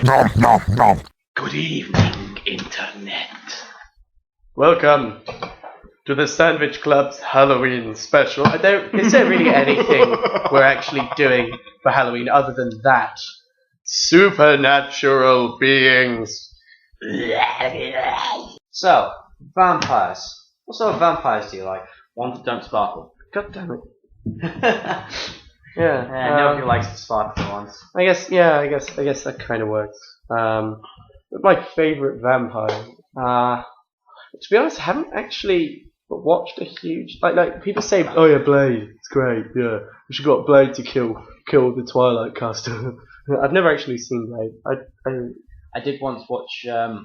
Good evening, Internet. Welcome to the Sandvich Club's Halloween special. Is there really anything we're actually doing for Halloween other than that? Supernatural beings. So, vampires. What sort of vampires do you like? Ones that don't sparkle. God damn it. Yeah, nobody likes the sparkling ones. I guess that kind of works. But my favourite vampire. To be honest, I haven't actually watched a huge like people say, oh yeah, Blade, it's great, yeah. We should got Blade to kill the Twilight cast. I've never actually seen Blade. I did once watch a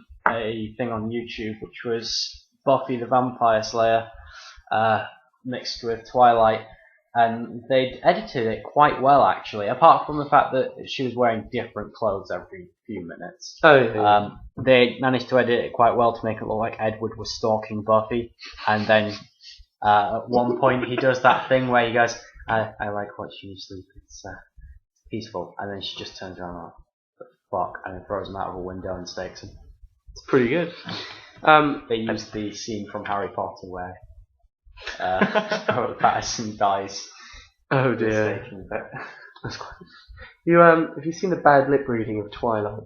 thing on YouTube which was Buffy the Vampire Slayer mixed with Twilight, and they'd edited it quite well actually, apart from the fact that she was wearing different clothes every few minutes. Oh yeah. They managed to edit it quite well to make it look like Edward was stalking Buffy, and then at one point he does that thing where he goes, I like watching you sleep, it's peaceful, and then she just turns around like, fuck, and then throws him out of a window and stakes him. It's pretty good. They used the scene from Harry Potter where Robert Pattinson dies. Oh dear. Mistaken, but That's quite... have you seen the bad lip reading of Twilight?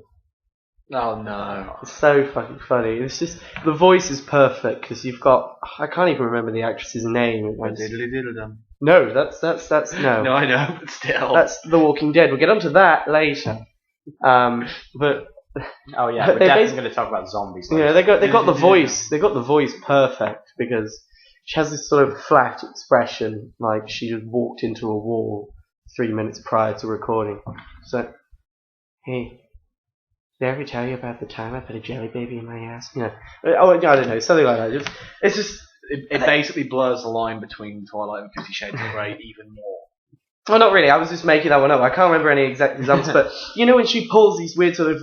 Oh no. It's so fucking funny. It's just the voice is perfect because you've got, I can't even remember the actress's name. No, that's no. No, I know, but still. That's The Walking Dead. We'll get onto that later. But oh yeah, we're definitely going to talk about zombies. yeah, they got the voice. They got the voice perfect because she has this sort of flat expression, like she just walked into a wall 3 minutes prior to recording. So, hey, did I ever tell you about the time I put a jelly baby in my ass? You know, oh, I don't know, something like that. It's just It basically blurs the line between Twilight and 50 Shades of Grey even more. well, not really. I was just making that one up. I can't remember any exact examples, but you know when she pulls these weird sort of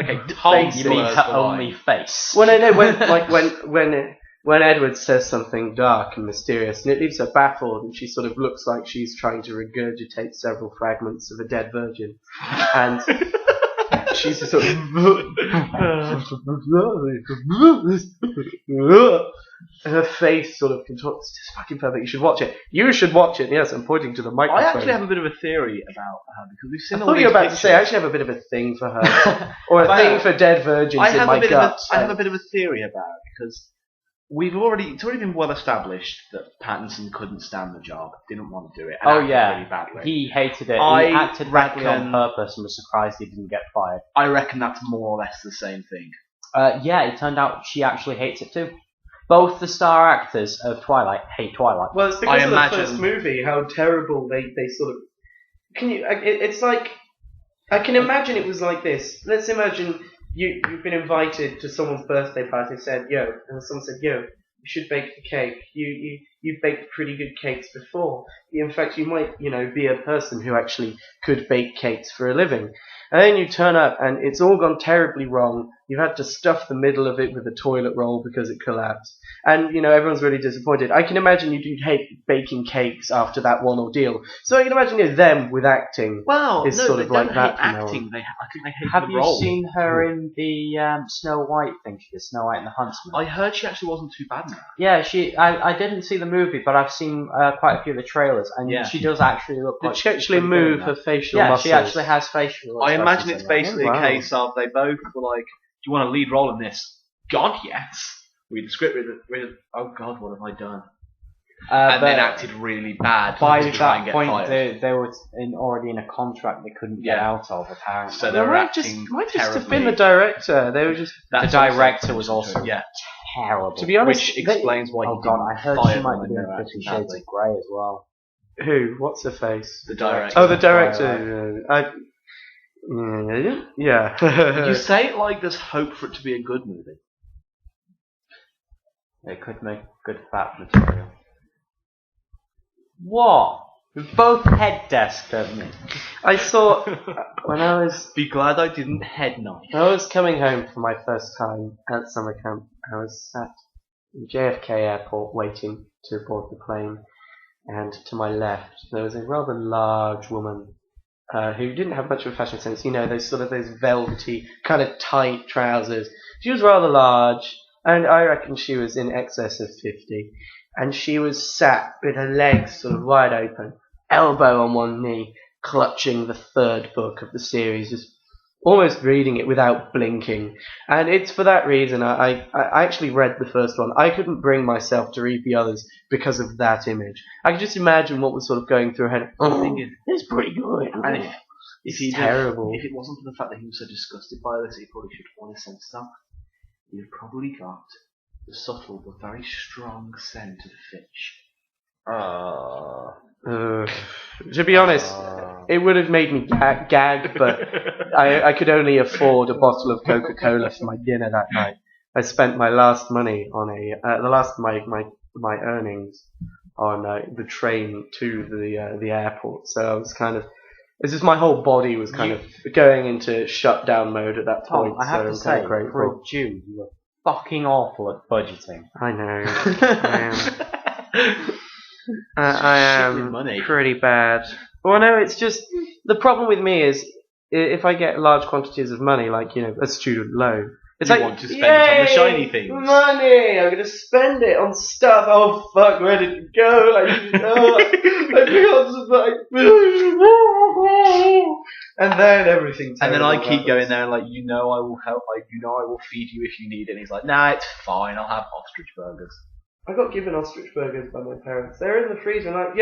Okay, face. You mean her only face? Well, no, when Edward says something dark and mysterious, and it leaves her baffled, and she sort of looks like she's trying to regurgitate several fragments of a dead virgin, and she's just sort of and her face sort of contorts. It's just fucking perfect. You should watch it. You should watch it. Yes, I'm pointing to the microphone. I actually have a bit of a theory about her because we've seen I all thought these you were about pictures. to say I actually have a bit of a thing for her, or a thing for dead virgins in my gut. I have a bit of a theory about it because it's already been well established that Pattinson couldn't stand the job, didn't want to do it. And Oh acted yeah, really badly. he hated it. I he acted badly on reckon- purpose and was surprised he didn't get fired. I reckon that's more or less the same thing. Yeah, it turned out she actually hates it too. Both the star actors of Twilight hate Twilight. Well, it's because I of imagine- the first movie, how terrible they sort of... Can you... It's like... I can imagine it was like this. Let's imagine you've been invited to someone's birthday party and said, yo, and someone said, yo, you should bake the cake. You've baked pretty good cakes before. In fact, you might, be a person who actually could bake cakes for a living. And then you turn up and it's all gone terribly wrong. You've had to stuff the middle of it with a toilet roll because it collapsed. And, everyone's really disappointed. I can imagine you do hate baking cakes after that one ordeal. So I can imagine them with acting. Well, It's no, sort they of don't like that hate from now acting. I think they hate Have the you role. seen her in the Snow White thing? She did Snow White and the Huntsman. I heard she actually wasn't too bad in that. Yeah, I didn't see the movie, but I've seen quite a few of the trailers, and Yeah. she does actually look like Did she actually move her facial Yeah, muscles? she actually has facial I expressions imagine it's in that. basically Oh, wow. a case of they both were like, do you want a lead role in this? God, yes. Read the script, oh God, what have I done? And then acted really bad By to try and that get point, fired. they were already in a contract they couldn't get Yeah. out of, apparently. So they They were might just acting have terribly. been the director. They were just... the That's director was also yeah. terrible. To be honest, Which explains why oh he god, didn't I heard fire she might them be when doing they were 50 acting Shades badly. of Grey as well. Who? What's her face? The director. Oh, the director. Yeah. You say it like there's hope for it to be a good movie. They could make good fat material. What? We're both head desk, don't we? I saw when I was Be glad I didn't head nod. coming home for my first time at summer camp. I was sat in JFK Airport waiting to board the plane, and to my left there was a rather large woman who didn't have much of a fashion sense. You know, those velvety, kind of tight trousers. She was rather large, and I reckon she was in excess of 50. And she was sat with her legs sort of wide open, elbow on one knee, clutching the third book of the series, just almost reading it without blinking. And it's for that reason I actually read the first one. I couldn't bring myself to read the others because of that image. I could just imagine what was sort of going through her head. Oh, it's pretty good. And if terrible. If it wasn't for the fact that he was so disgusted by this, he probably should have worn a sense stuff. You've probably got the subtle but very strong scent of fish. To be honest, it would have made me gag, but I could only afford a bottle of Coca-Cola for my dinner that night. I spent my last money on the last of my earnings on the train to the airport. So I was kind of, it's just my whole body was kind of going into shutdown mode at that point. I have to say, for a Jew, you were fucking awful at budgeting. I know. I am pretty bad. Well, no, it's just the problem with me is if I get large quantities of money, like a student loan, it's you like want to spend it on the shiny things. Money, I'm gonna spend it on stuff. Oh fuck, where did it go? I and then everything. And then I keep going there, like I will help. I will feed you if you need it. And he's like, nah, it's fine. I'll have ostrich burgers. I got given ostrich burgers by my parents. They're in the freezer, and like,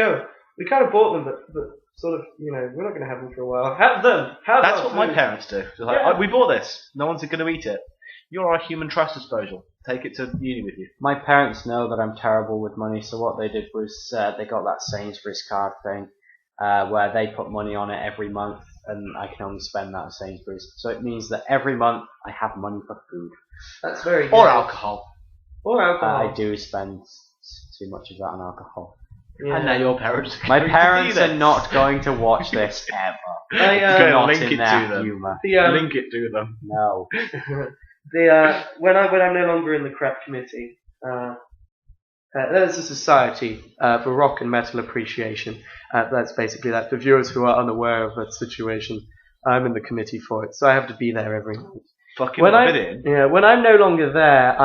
we kind of bought them, but sort of, we're not going to have them for a while. Have them! That's what my parents do. They're like, we bought this. No one's going to eat it. You're our human trash disposal. Take it to uni with you. My parents know that I'm terrible with money, so what they did was they got that Sainsbury's card thing where they put money on it every month, and I can only spend that at Sainsbury's. So it means that every month I have money for food. That's very good. Or alcohol. I do spend too much of that on alcohol. Yeah. And now your parents. My parents are not going to watch this ever. Not link in their humour. Link it to them. No. When I'm no longer in the crap committee, there's a society for rock and metal appreciation. That's basically that. For viewers who are unaware of that situation, I'm in the committee for it, so I have to be there every night. When I'm no longer there,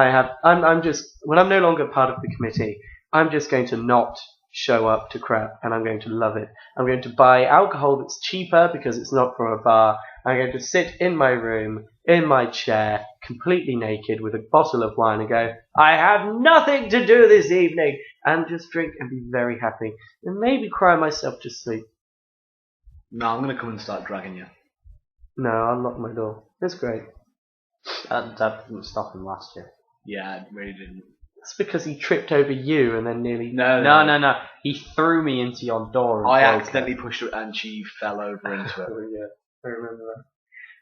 when I'm no longer part of the committee, I'm just going to not show up to crap, and I'm going to love it. I'm going to buy alcohol that's cheaper because it's not from a bar. I'm going to sit in my room, in my chair, completely naked with a bottle of wine and go, I have nothing to do this evening, and just drink and be very happy, and maybe cry myself to sleep. No, I'm going to come and start dragging you. No, I'll lock my door. It's great. That didn't stop him last year. Yeah, it really didn't. It's because he tripped over you and then nearly... No. He threw me into your door. And I accidentally pushed her and she fell over into it. Yeah, I remember that.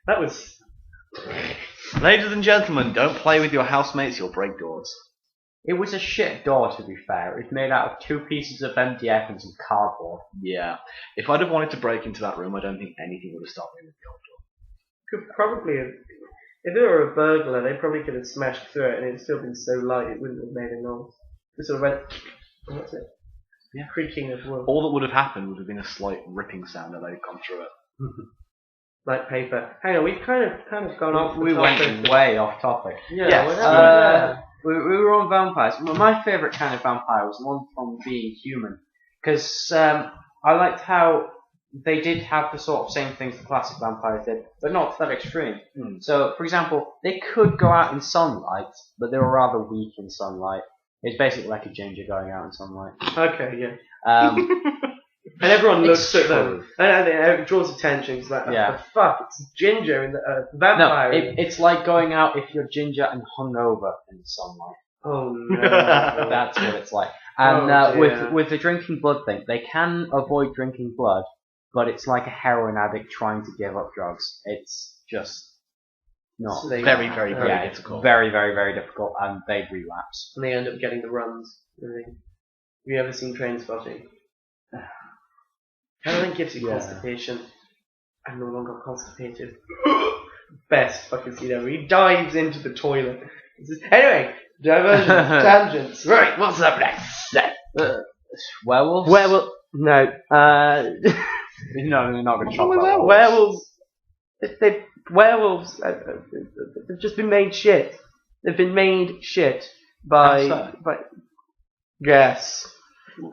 That was... Ladies and gentlemen, don't play with your housemates, you'll break doors. It was a shit door, to be fair. It's made out of 2 pieces of MDF and some cardboard. Yeah. If I'd have wanted to break into that room, I don't think anything would have stopped me with the old door. Could probably have... If they were a burglar, they probably could have smashed through it and it'd still been so light it wouldn't have made a noise. It sort of went... And that's it. Yeah. Creaking of wood. All that would have happened would have been a slight ripping sound that they'd gone through it. Like paper. Hang on, we've kind of gone off the We went way off topic. Yeah, yes. We were on vampires. Well, my favourite kind of vampire was the one from Being Human. Because I liked how they did have the sort of same things the classic vampires did, but not to that extreme. So, for example, they could go out in sunlight, but they were rather weak in sunlight. It's basically like a ginger going out in sunlight. Okay, yeah. And everyone looks at them, and it draws attention. It's like, what the fuck? It's ginger in the vampire. No, it's like going out if you're ginger and hungover in the sunlight. Oh no. That's what it's like. And with the drinking blood thing, they can avoid drinking blood, but it's like a heroin addict trying to give up drugs. It's just not very, very, very difficult. Very, very, very difficult, and they relapse. And they end up getting the runs. Really. Have you ever seen Trainspotting? Heroin gives you constipation. I'm no longer constipated. Best fucking scene ever. He dives into the toilet. Anyway, diversions, tangents. Right, what's up next? Werewolves? No. No, they're not going to talk about werewolves. Werewolves. They've just been made shit. They've been made shit by.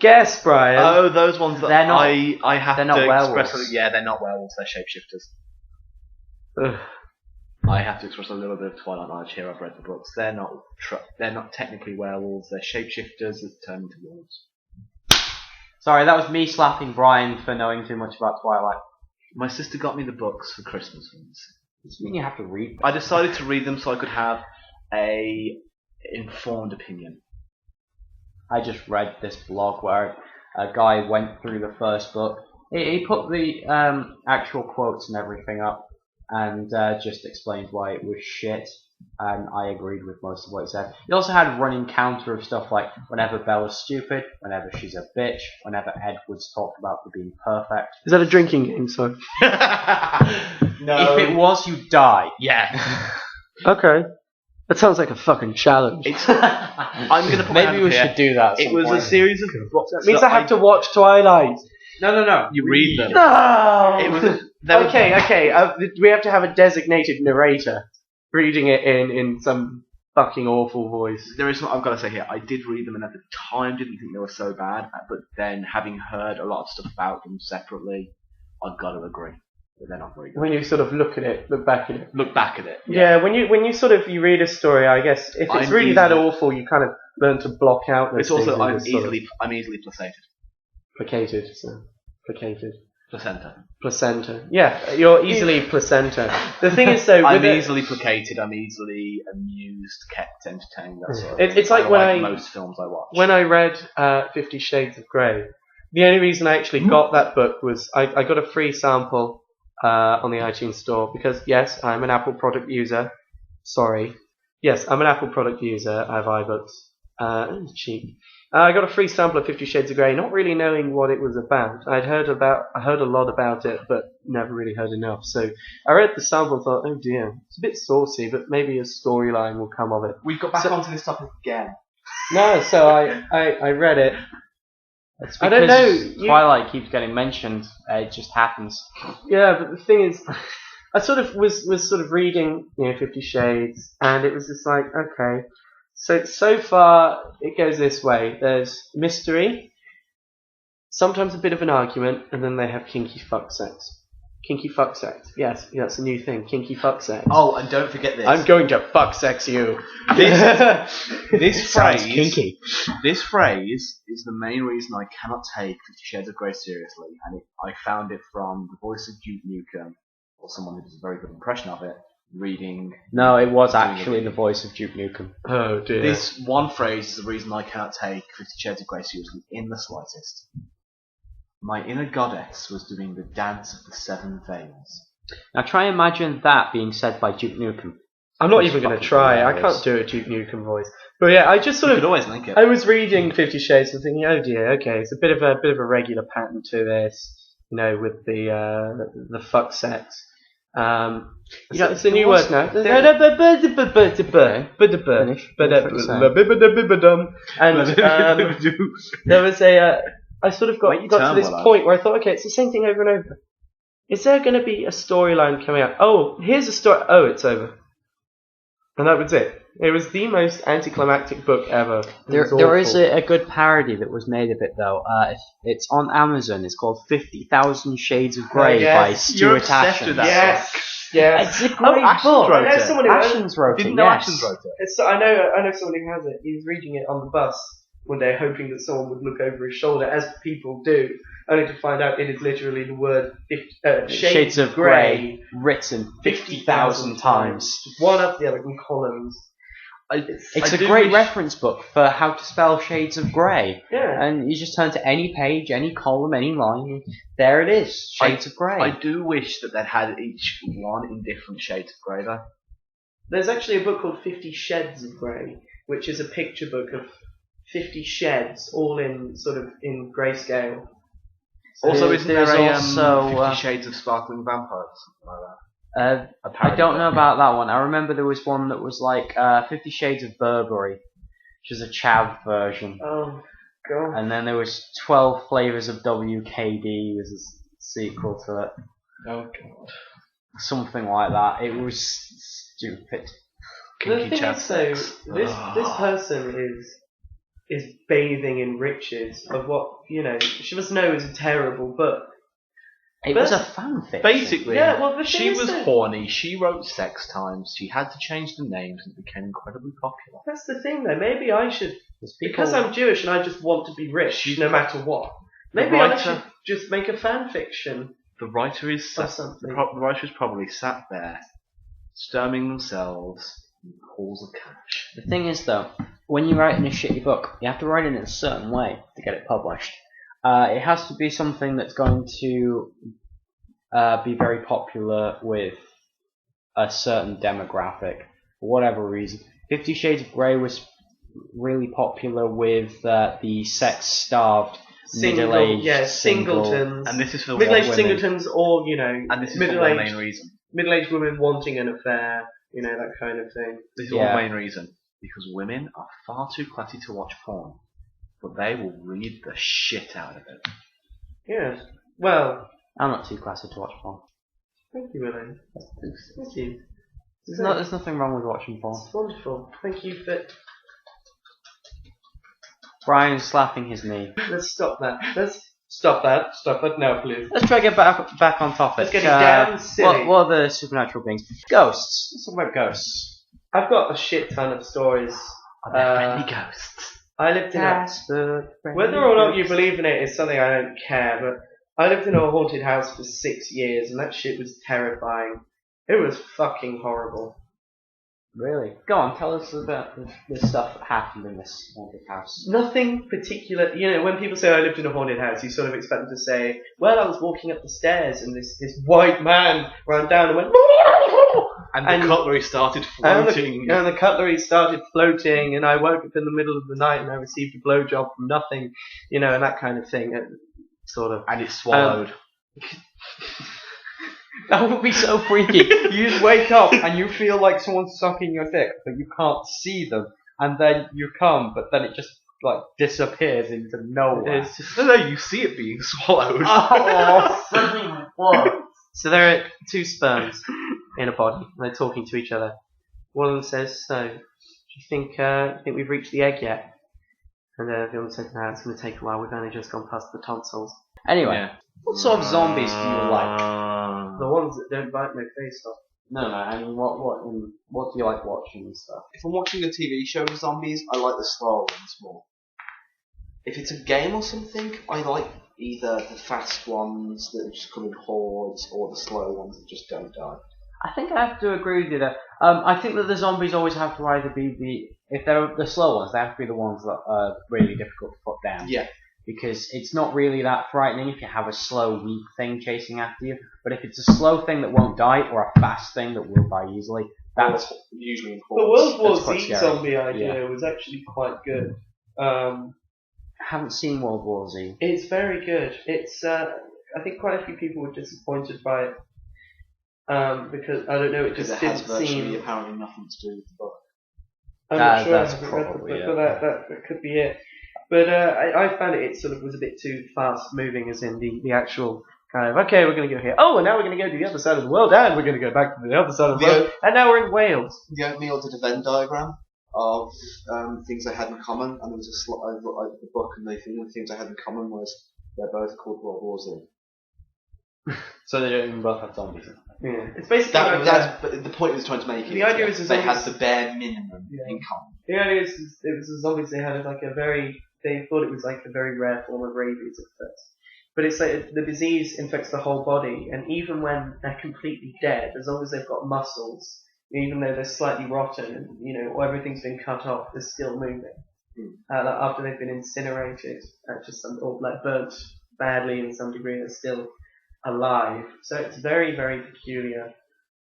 Guess, Brian. Oh, those ones that they're not, I have they're to not express. werewolves. Yeah, they're not werewolves. They're shapeshifters. Ugh. I have to express a little bit of Twilight knowledge here. I've read the books. They're not technically werewolves. They're shapeshifters that turn into wolves. Sorry, that was me slapping Brian for knowing too much about Twilight. My sister got me the books for Christmas once. Does it mean you have to read them? I decided to read them so I could have a informed opinion. I just read this blog where a guy went through the first book. He put the actual quotes and everything up and just explained why it was shit. And I agreed with most of what he said. He also had a running counter of stuff like whenever Bella's stupid, whenever she's a bitch, whenever Edward's talked about for being perfect. Is that a drinking game, sorry? No. If it was, you die. Yeah. Okay. That sounds like a fucking challenge. I'm gonna put my Maybe hand we here. should do that. It was a series of books. That means I have to watch Twilight. No. You read them. No! It was Okay. We have to have a designated narrator reading it in some fucking awful voice. There is what I've got to say here. I did read them, and at the time didn't think they were so bad. But then, having heard a lot of stuff about them separately, I've got to agree that they're not very good. When you sort of look back at it. Look back at it. Yeah, when you sort of you read a story, I guess if it's really that awful, you kind of learn to block out. It's also I'm easily placated. Placenta. Yeah, you're easily placenta. The thing is, though, I'm easily placated. I'm easily amused, kept entertained. That sort of it's like when most films I watch. When I read 50 Shades of Grey, the only reason I actually got that book was I got a free sample on the iTunes store because yes, I'm an Apple product user. Sorry, yes, I'm an Apple product user. I have iBooks. Cheap. I got a free sample of 50 Shades of Grey, not really knowing what it was about. I heard a lot about it, but never really heard enough. So I read the sample and thought, oh dear, it's a bit saucy, but maybe a storyline will come of it. We've got back onto this topic again. No, so I read it. It's I don't because know. Twilight keeps getting mentioned. It just happens. Yeah, but the thing is, I sort of was sort of reading 50 Shades, and it was just like, okay. So far, it goes this way. There's mystery, sometimes a bit of an argument, and then they have kinky fuck sex. Kinky fuck sex. Yes, that's a new thing. Kinky fuck sex. Oh, and don't forget this. I'm going to fuck sex you. This phrase, kinky. This phrase is the main reason I cannot take 50 Shades of Grey seriously, and I found it from the voice of Duke Nukem, or someone who does a very good impression of it. Reading. No, it was actually the voice of Duke Nukem. Oh dear. This one phrase is the reason I cannot take 50 Shades of Grey seriously in the slightest. My inner goddess was doing the dance of the seven veils. Now try and imagine that being said by Duke Nukem. I'm not even going to try. I can't do a Duke Nukem voice. But yeah, I just sort You of. could always link it. I was reading 50 Shades and thinking, oh dear, okay, it's a bit of a regular pattern to this, with the fuck sex. It's a new word now. And there was I sort of got to this point where I thought, okay, it's the same thing over and over. Is there going to be a storyline coming out? Oh, here's a story. Oh, it's over. And that was it. It was the most anticlimactic book ever. There is a good parody that was made of it though. It's on Amazon. It's called 50,000 Shades of Grey by Stuart Ashen. Yes. It's a great book. I know someone who Ashen's wrote it. Didn't know Ashen's wrote it. I know someone who has it. He was reading it on the bus one day, hoping that someone would look over his shoulder, as people do, only to find out it is literally the word Shades of Grey written 50,000 times. Just one after the other in columns. It's a great reference book for how to spell Shades of Grey. Yeah. And you just turn to any page, any column, any line, and there it is, Shades of Grey. I do wish that they'd had each one in different shades of grey though. There's actually a book called 50 Sheds of Grey, which is a picture book of 50 sheds, all in in grayscale. Also, isn't there also 50 Shades of Sparkling Vampires or something like that? I don't know about that one. I remember there was one that was like 50 Shades of Burberry, which is a chav version. Oh, God. And then there was 12 Flavors of WKD, was sequel to it. Oh god. Something like that. It was stupid. The Kinky thing chat is, though, sex. this person is bathing in riches of what she must know is a terrible book. It was a fanfic. Basically, Yeah, well, the thing she is was that- horny, she wrote sex times, she had to change the names and it became incredibly popular. That's the thing, though. Maybe I should, People, because I'm Jewish and I just want to be rich, no matter what. The Maybe I writer- should just make a fan fiction The writer is or sat, something. the writer is probably sat there, stemming themselves in halls of cash. the thing is, though, when you're writing a shitty book, you have to write it in a certain way to get it published. It has to be something that's going to be very popular with a certain demographic, for whatever reason. 50 Shades of Grey was really popular with the sex-starved, middle-aged, singletons. And this is for one Middle-aged women. singletons, or and this is for one main middle-aged reason. middle-aged women wanting an affair, that kind of thing. This is Yeah. one main reason. Because women are far too classy to watch porn. But they will read the shit out of it. Yes. Well, I'm not too classy to watch porn. thank you, Elaine. Thank you. There's nothing wrong with watching porn. It's wonderful. Thank you for. Brian's slapping his knee. Let's stop that. Let's stop that. Stop it now, please. Let's try to get back on topic. It's getting damn silly. What are the supernatural beings? Ghosts. Let's talk about ghosts. I've got a shit ton of stories. Are there friendly ghosts? I lived in a. Whether or not you believe in it is something I don't care, but I lived in a haunted house for 6 years, and that shit was terrifying. It was fucking horrible. Really? Go on, tell us about the stuff that happened in this haunted house. Nothing particular. When people say I lived in a haunted house, you sort of expect them to say, well, I was walking up the stairs and this white man ran down and went, And the cutlery started floating. and the cutlery started floating, and I woke up in the middle of the night and I received a blowjob from nothing, and that kind of thing. Sort of. And it swallowed. That would be so freaky. You just wake up and you feel like someone's sucking your dick, but you can't see them, and then you come, but then it just disappears into nowhere. It's just, No, you see it being swallowed. Oh, what? so there are two sperms in a body, and they're talking to each other. One of them says, "So, do you think we've reached the egg yet?" And the other says, "No, it's going to take a while. We've only just gone past the tonsils." Anyway, Yeah. what sort of zombies do you like? The ones that don't bite my face off. No, I mean, what do you like watching and stuff? If I'm watching a TV show with zombies, I like the slower ones more. If it's a game or something, I like either the fast ones that just come in hordes or the slow ones that just don't die. I think I have to agree with you there. I think that the zombies always have to either be if they're the slow ones, they have to be the ones that are really difficult to put down. Yeah. Because it's not really that frightening if you have a slow, weak thing chasing after you. But if it's a slow thing that won't die, or a fast thing that will die easily, that's usually in The hordes. World War That's quite Z scary. zombie idea was actually quite good. I haven't seen World War Z. It's very good. It's I think quite a few people were disappointed by it because I don't know, it Because just it has didn't virtually seem. apparently nothing to do with the book. I'm not sure. That's I haven't read the probably book, it. but that could be it. But I found it sort of was a bit too fast moving, as in the actual kind of, okay, we're going to go here. Oh, and now we're going to go to the other side of the world, and we're going to go back to the other side of the world, and now we're in Wales. The Oatmeal did a Venn diagram of things they had in common, and there was a slot over the book, and the things they had in common was they're both called World War Z. So they don't even both have zombies. Yeah, it's basically But the point it was trying to make it. The idea is they had zombies- the bare minimum Yeah. in common. the idea is it was the zombies they had like a very. They thought it was like a very rare form of rabies at first. But it's like the disease infects the whole body, and even when they're completely dead, as long as they've got muscles, even though they're slightly rotten and or everything's been cut off, they're still moving. After they've been incinerated, or burnt badly in some degree, they're still alive. So it's very, very peculiar.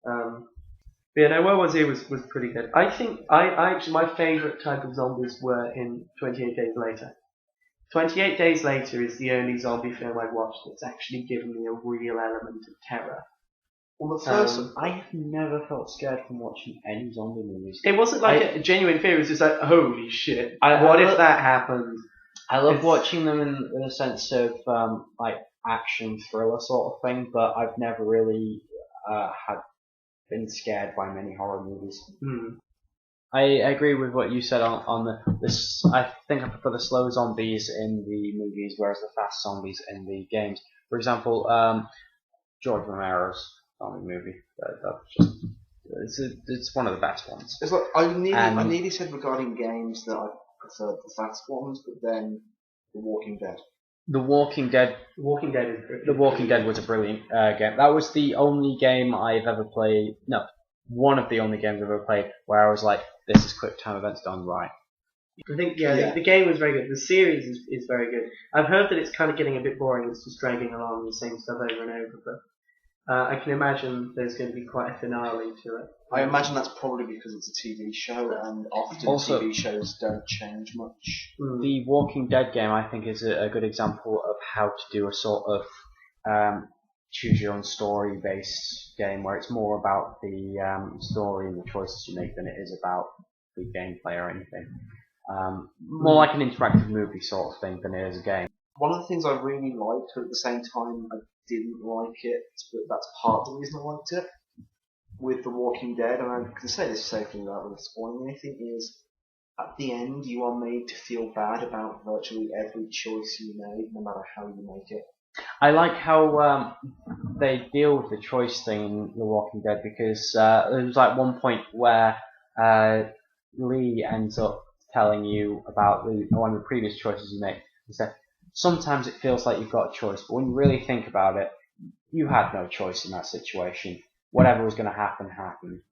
But World War Z was pretty good. I think I actually my favourite type of zombies were in 28 Days Later. 28 Days Later is the only zombie film I've watched that's actually given me a real element of terror. Well, the first I have never felt scared from watching any zombie movies. It wasn't like a genuine fear, it was just like, holy shit, I what love- if that happened? I love It's- watching them in a sense of action thriller sort of thing, but I've never really had been scared by many horror movies. I agree with what you said on this. I think I prefer the slow zombies in the movies, whereas the fast zombies in the games. For example, George Romero's zombie movie. It's one of the best ones. It's like I nearly said regarding games that I preferred the fast ones, but then The Walking Dead. The Walking Dead was a brilliant game. That was the only game I've ever played. No, one of the only games I've ever played where I was like, "This is quick time events done right." I think the game was very good. The series is very good. I've heard that it's kind of getting a bit boring. It's just dragging along the same stuff over and over. But I can imagine there's going to be quite a finale to it. I imagine that's probably because it's a TV show, and often Also, TV shows don't change much. The Walking Dead game, I think, is a good example of how to do a sort of choose your own story based game where it's more about the story and the choices you make than it is about the gameplay or anything. More like an interactive movie sort of thing than it is a game. One of the things I really liked, but at the same time I didn't like it, but that's part of the reason I liked it, with The Walking Dead, and I can say this safely without really spoiling anything, is at the end you are made to feel bad about virtually every choice you made, no matter how you make it. I like how they deal with the choice thing in The Walking Dead, because there was like one point where Lee ends up telling you about one of the previous choices you make. He said, sometimes it feels like you've got a choice, but when you really think about it, you had no choice in that situation. Whatever was going to happen, happened.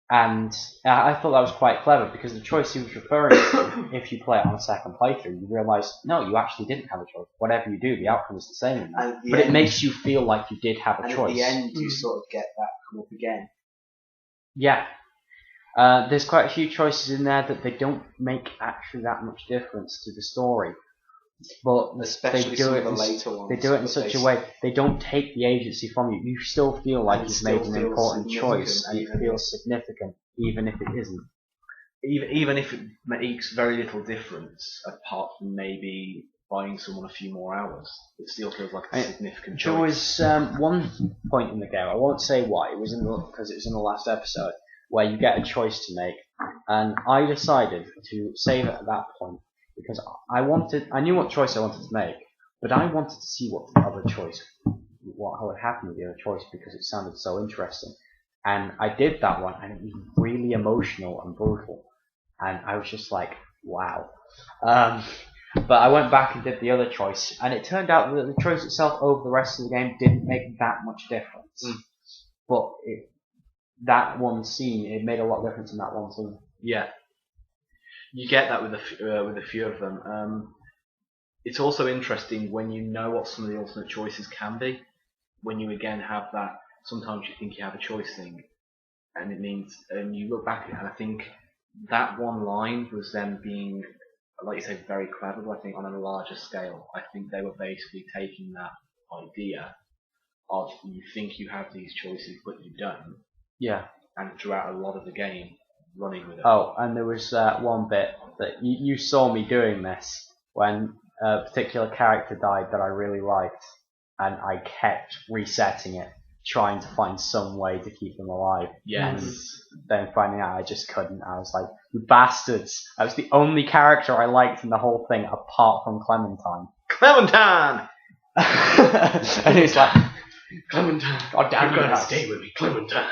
And I thought that was quite clever, because the choice he was referring to, if you play it on a second playthrough, you realise, no, you actually didn't have a choice. Whatever you do, the outcome is the same in that. But it makes you feel like you did have a choice. At the end, you sort of get that come up again. Yeah. There's quite a few choices in there that they don't make actually that much difference to the story. But especially they do some it of the later ones. They do it in such a way, they don't take the agency from you. You still feel like you've made an important choice, and it feels significant, even if it isn't. Even if it makes very little difference, apart from maybe buying someone a few more hours, it still feels like a significant choice. There was one point in the game, I won't say why, because it was in the last episode, where you get a choice to make, and I decided to save it at that point, because I knew what choice I wanted to make, but I wanted to see what the other choice, how it happened with the other choice, because it sounded so interesting. And I did that one, and it was really emotional and brutal, and I was just like, wow. But I went back and did the other choice, and it turned out that the choice itself over the rest of the game didn't make that much difference. But that one scene, it made a lot of difference in that one scene. Yeah. You get that with a few of them. It's also interesting when you know what some of the alternate choices can be. When you again have that, sometimes you think you have a choice thing, and it means, and you look back at it, and I think that one line was them being, like you say, very clever. But I think on a larger scale, I think they were basically taking that idea of you think you have these choices, but you don't. Yeah. And throughout a lot of the game, running with it. Oh, and there was one bit that you saw me doing this when a particular character died that I really liked, and I kept resetting it, trying to find some way to keep them alive. Yes. And then finding out I just couldn't. I was like, you bastards! I was the only character I liked in the whole thing apart from Clementine. Clementine! And he's like, Clementine, God damn, you're gonna stay with me, Clementine.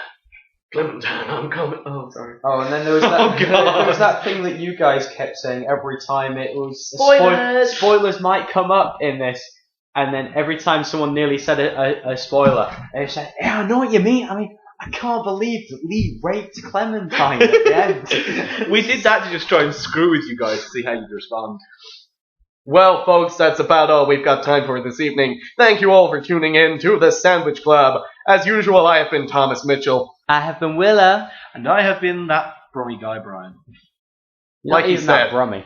Clementine, I'm coming. Oh, sorry. Oh, and then there was that. There was that thing that you guys kept saying every time it was Spoilers! Spoilers might come up in this, and then every time someone nearly said a spoiler, they said, "Yeah, I know what you mean. I mean, I can't believe that Lee raped Clementine at the end." We did that to just try and screw with you guys to see how you'd respond. Well, folks, that's about all we've got time for this evening. Thank you all for tuning in to the Sandvich Club. As usual, I have been Thomas Mitchell. I have been Willa. And I have been that brummy guy, Brian. Like he he's that said. brummy.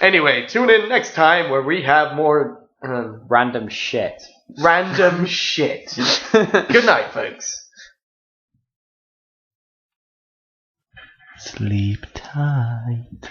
Anyway, tune in next time where we have more Random shit. random shit. Good night, folks. Sleep tight.